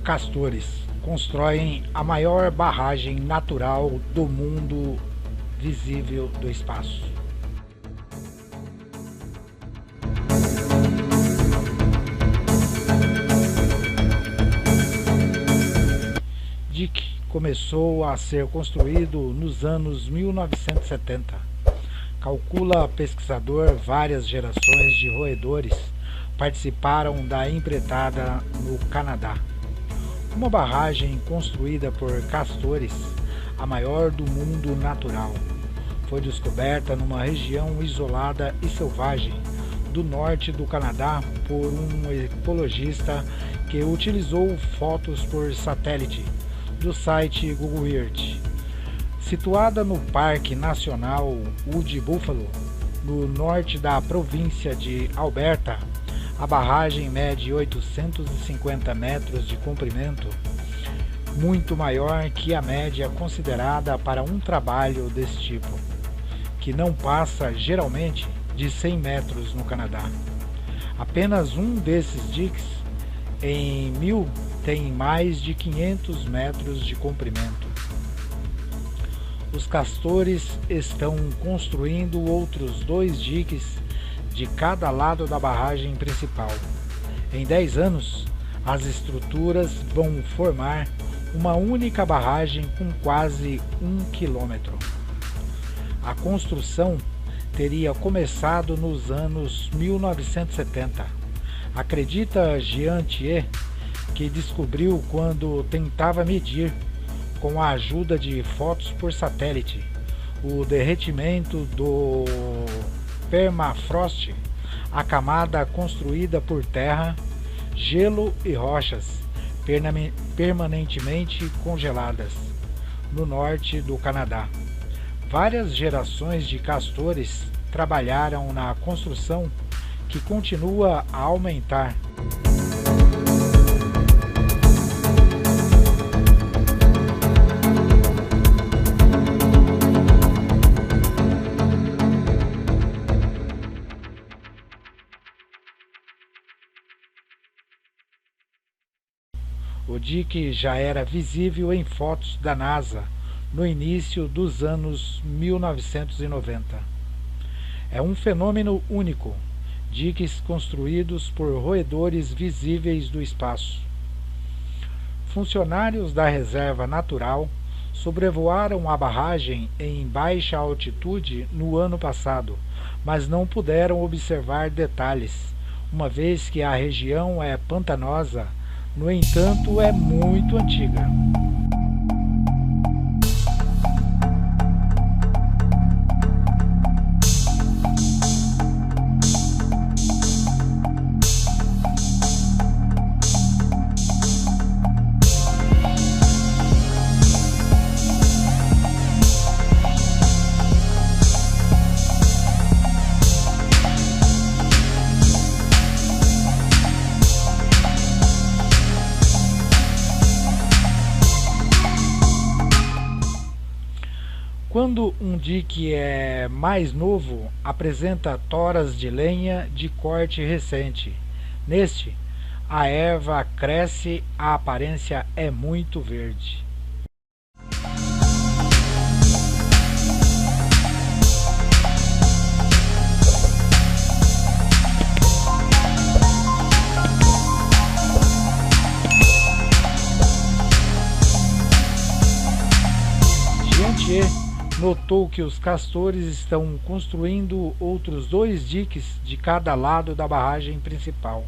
castores constroem a maior barragem natural do mundo visível do espaço. Dique começou a ser construído nos anos 1970. Calcula pesquisador, várias gerações de roedores participaram da empreitada no Canadá. Uma barragem construída por castores, a maior do mundo natural, foi descoberta numa região isolada e selvagem do norte do Canadá por um ecologista que utilizou fotos por satélite do site Google Earth. Situada no Parque Nacional Wood Buffalo, no norte da província de Alberta, a barragem mede 850 metros de comprimento, muito maior que a média considerada para um trabalho desse tipo, que não passa geralmente de 100 metros no Canadá. Apenas um desses diques em 1000 tem mais de 500 metros de comprimento. Os castores estão construindo outros 2 diques de cada lado da barragem principal. Em 10 anos, as estruturas vão formar uma única barragem com quase 1 quilômetro. A construção teria começado nos anos 1970. Acredita Jean Thier, que descobriu quando tentava medir, com a ajuda de fotos por satélite, o derretimento do permafrost, a camada construída por terra, gelo e rochas permanentemente congeladas no norte do Canadá. Várias gerações de castores trabalharam na construção, que continua a aumentar. O dique já era visível em fotos da NASA no início dos anos 1990. É um fenômeno único, diques construídos por roedores visíveis do espaço. Funcionários da Reserva Natural sobrevoaram a barragem em baixa altitude no ano passado, mas não puderam observar detalhes, uma vez que a região é pantanosa. No entanto, é muito antiga. Quando um dique é mais novo, apresenta toras de lenha de corte recente. Neste, a erva cresce, a aparência é muito verde. Notou que os castores estão construindo outros 2 diques de cada lado da barragem principal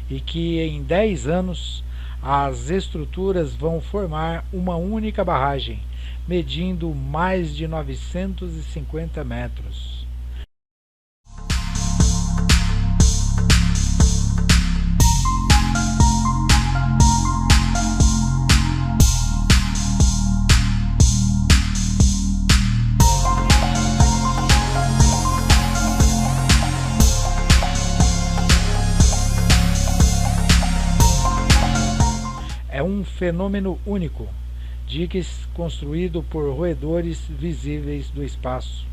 e que em 10 anos as estruturas vão formar uma única barragem, medindo mais de 950 metros. É um fenômeno único, diques construído por roedores visíveis do espaço.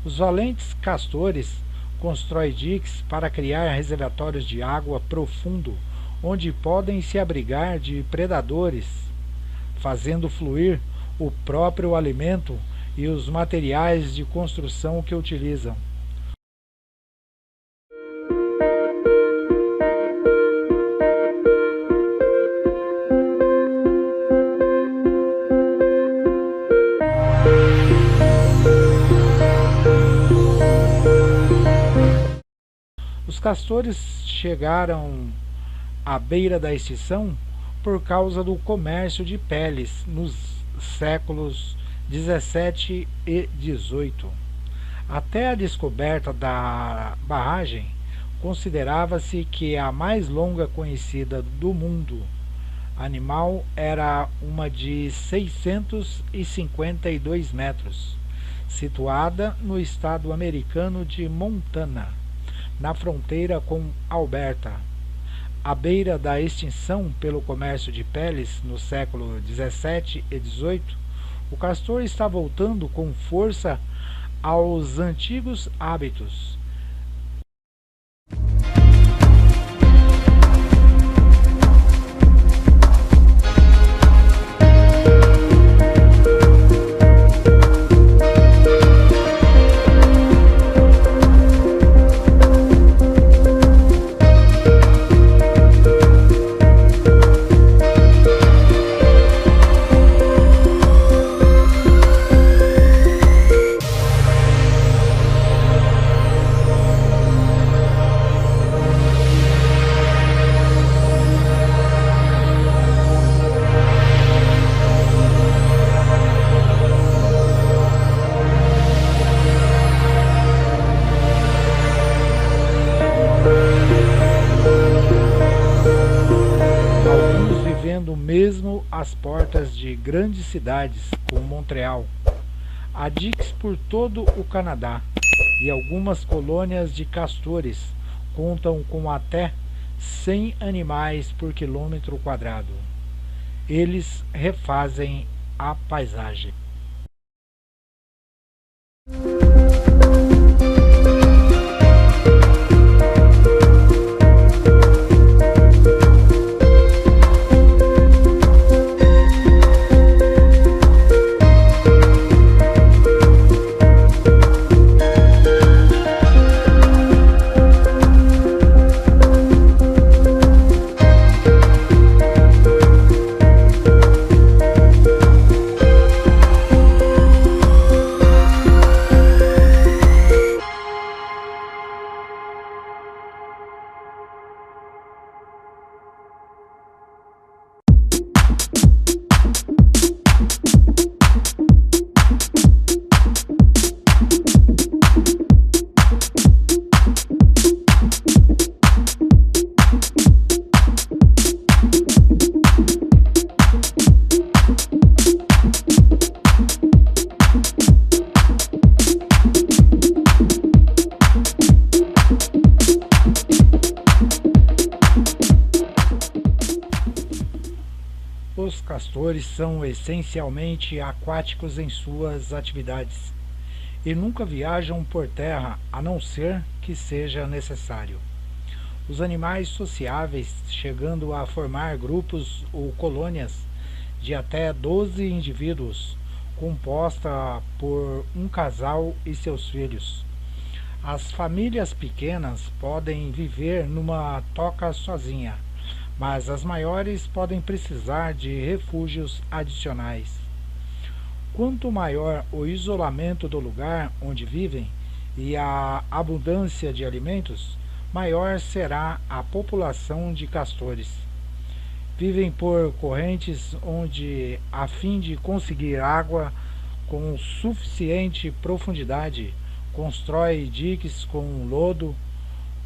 Os valentes castores constroem diques para criar reservatórios de água profundo onde podem se abrigar de predadores, fazendo fluir o próprio alimento e os materiais de construção que utilizam. Os castores chegaram à beira da extinção por causa do comércio de peles nos séculos 17 e 18. Até a descoberta da barragem, considerava-se que a mais longa conhecida do mundo animal era uma de 652 metros, situada no estado americano de Montana, na fronteira com Alberta. À beira da extinção pelo comércio de peles no século 17 e 18, o castor está voltando com força aos antigos hábitos. Mesmo às portas de grandes cidades como Montreal. Há diques por todo o Canadá e algumas colônias de castores contam com até 100 animais por quilômetro quadrado. Eles refazem a paisagem. Os castores são essencialmente aquáticos em suas atividades e nunca viajam por terra a não ser que seja necessário. Os animais sociáveis, chegando a formar grupos ou colônias de até 12 indivíduos, composta por um casal e seus filhos. As famílias pequenas podem viver numa toca sozinha, mas as maiores podem precisar de refúgios adicionais. Quanto maior o isolamento do lugar onde vivem e a abundância de alimentos, maior será a população de castores. Vivem por correntes onde, a fim de conseguir água com suficiente profundidade, constrói diques com lodo,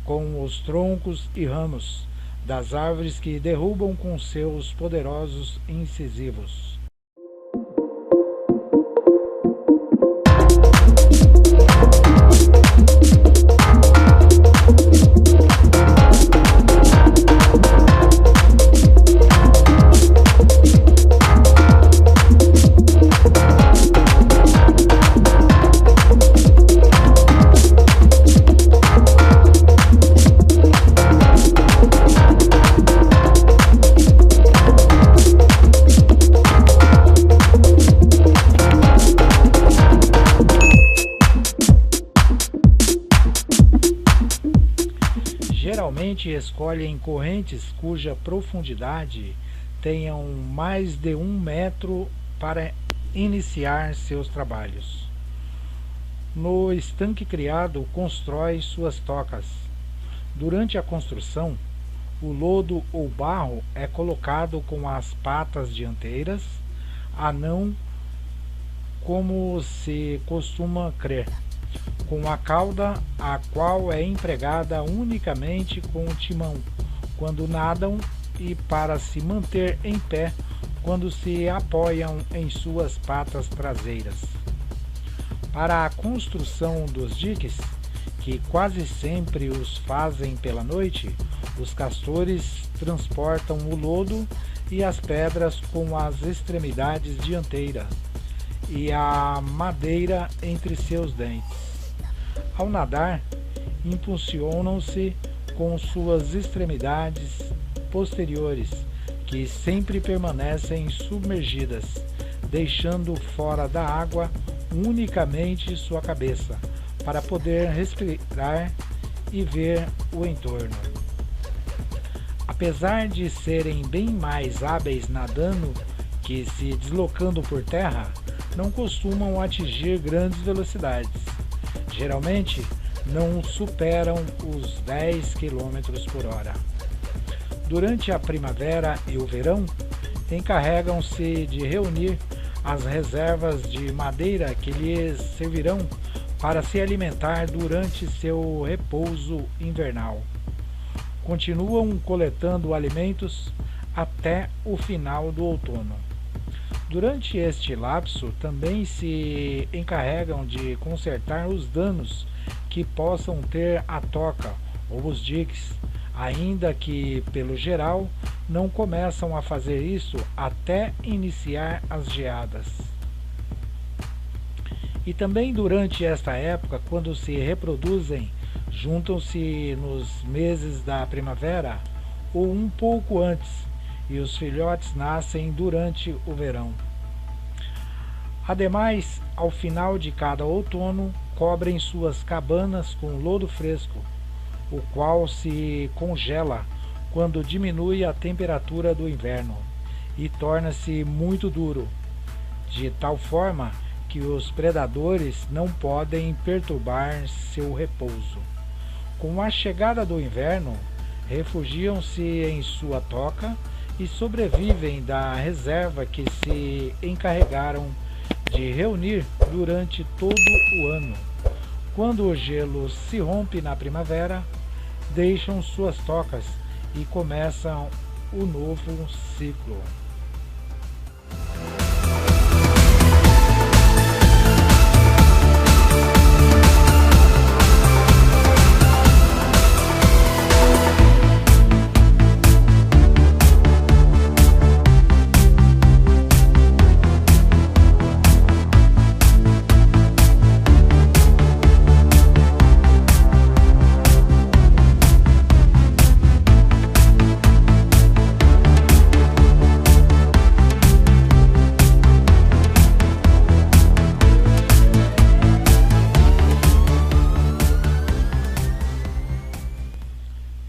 com os troncos e ramos das árvores que derrubam com seus poderosos incisivos. Geralmente escolhem correntes cuja profundidade tenham mais de 1 metro para iniciar seus trabalhos. No estanque criado, constrói suas tocas. Durante a construção, o lodo ou barro é colocado com as patas dianteiras, a não como se costuma crer, com a cauda, a qual é empregada unicamente com o timão quando nadam e para se manter em pé quando se apoiam em suas patas traseiras. Para a construção dos diques, que quase sempre os fazem pela noite, os castores transportam o lodo e as pedras com as extremidades dianteiras e a madeira entre seus dentes. Ao nadar, impulsionam-se com suas extremidades posteriores, que sempre permanecem submergidas, deixando fora da água unicamente sua cabeça, para poder respirar e ver o entorno. Apesar de serem bem mais hábeis nadando que se deslocando por terra, não costumam atingir grandes velocidades. Geralmente não superam os 10 km por hora. Durante a primavera e o verão, encarregam-se de reunir as reservas de madeira que lhes servirão para se alimentar durante seu repouso invernal. Continuam coletando alimentos até o final do outono. Durante este lapso, também se encarregam de consertar os danos que possam ter a toca ou os diques, ainda que, pelo geral, não começam a fazer isso até iniciar as geadas. E também durante esta época, quando se reproduzem, juntam-se nos meses da primavera ou um pouco antes, e os filhotes nascem durante o verão. Ademais, ao final de cada outono, cobrem suas cabanas com lodo fresco, o qual se congela quando diminui a temperatura do inverno e torna-se muito duro, de tal forma que os predadores não podem perturbar seu repouso. Com a chegada do inverno, refugiam-se em sua toca e sobrevivem da reserva que se encarregaram de reunir durante todo o ano. Quando o gelo se rompe na primavera, deixam suas tocas e começam o novo ciclo.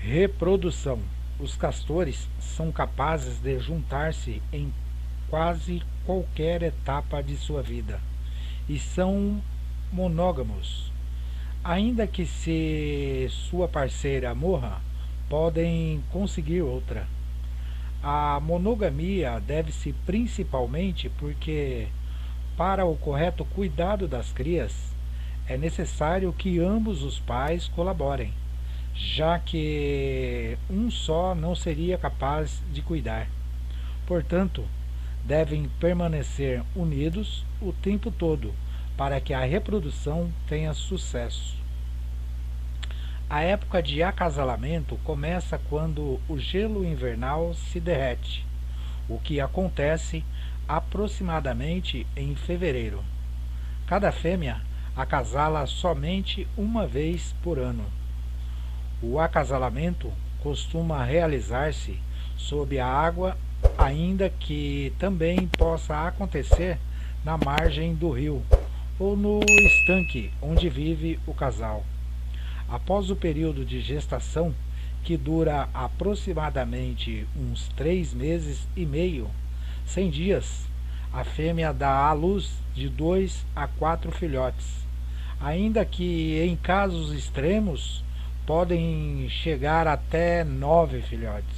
Reprodução. Os castores são capazes de juntar-se em quase qualquer etapa de sua vida e são monógamos. Ainda que se sua parceira morra, podem conseguir outra. A monogamia deve-se principalmente porque, para o correto cuidado das crias, é necessário que ambos os pais colaborem, já que um só não seria capaz de cuidar. Portanto, devem permanecer unidos o tempo todo para que a reprodução tenha sucesso. A época de acasalamento começa quando o gelo invernal se derrete, o que acontece aproximadamente em fevereiro. Cada fêmea acasala somente uma vez por ano. O acasalamento costuma realizar-se sob a água, ainda que também possa acontecer na margem do rio ou no estanque onde vive o casal. Após o período de gestação, que dura aproximadamente uns 3 meses e meio, 100 dias, a fêmea dá à luz de 2 a 4 filhotes, ainda que em casos extremos podem chegar até 9 filhotes,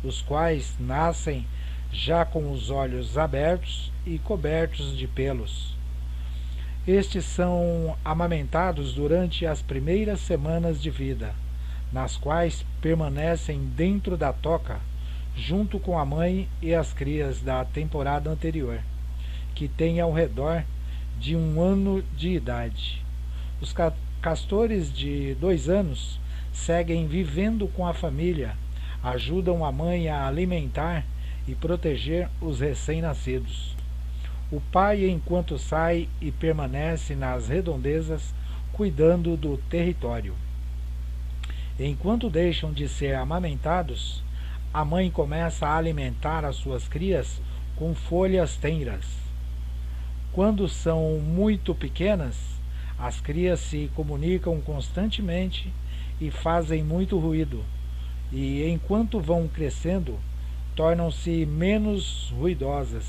os quais nascem já com os olhos abertos e cobertos de pelos. Estes são amamentados durante as primeiras semanas de vida, nas quais permanecem dentro da toca, junto com a mãe e as crias da temporada anterior, que têm ao redor de 1 ano de idade. Os castores de 2 anos seguem vivendo com a família, ajudam a mãe a alimentar e proteger os recém-nascidos. O pai, enquanto sai e permanece nas redondezas, cuidando do território. Enquanto deixam de ser amamentados, a mãe começa a alimentar as suas crias com folhas tenras. Quando são muito pequenas, as crias se comunicam constantemente e fazem muito ruído, e enquanto vão crescendo, tornam-se menos ruidosas,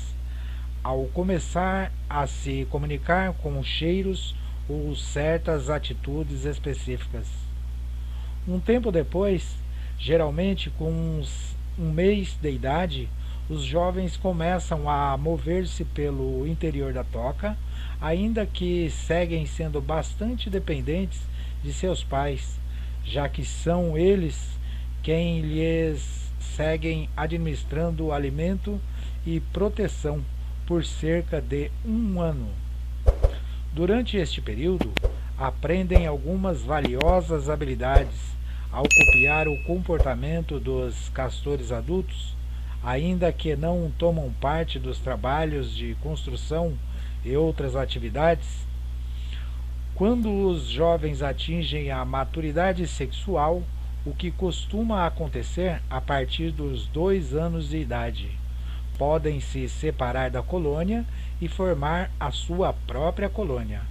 ao começar a se comunicar com cheiros ou certas atitudes específicas. Um tempo depois, geralmente com um mês de idade, os jovens começam a mover-se pelo interior da toca, ainda que seguem sendo bastante dependentes de seus pais, já que são eles quem lhes seguem administrando alimento e proteção por cerca de 1 ano. Durante este período, aprendem algumas valiosas habilidades ao copiar o comportamento dos castores adultos, ainda que não tomam parte dos trabalhos de construção e outras atividades. Quando os jovens atingem a maturidade sexual, o que costuma acontecer a partir dos 2 anos de idade, podem se separar da colônia e formar a sua própria colônia.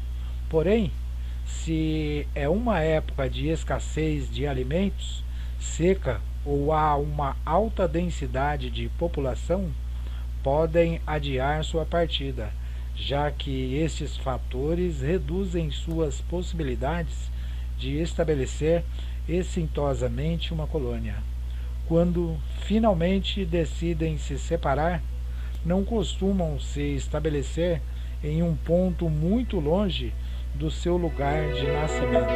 Porém, se é uma época de escassez de alimentos, seca ou há uma alta densidade de população, podem adiar sua partida, já que estes fatores reduzem suas possibilidades de estabelecer exitosamente uma colônia. Quando finalmente decidem se separar, não costumam se estabelecer em um ponto muito longe do seu lugar de nascimento.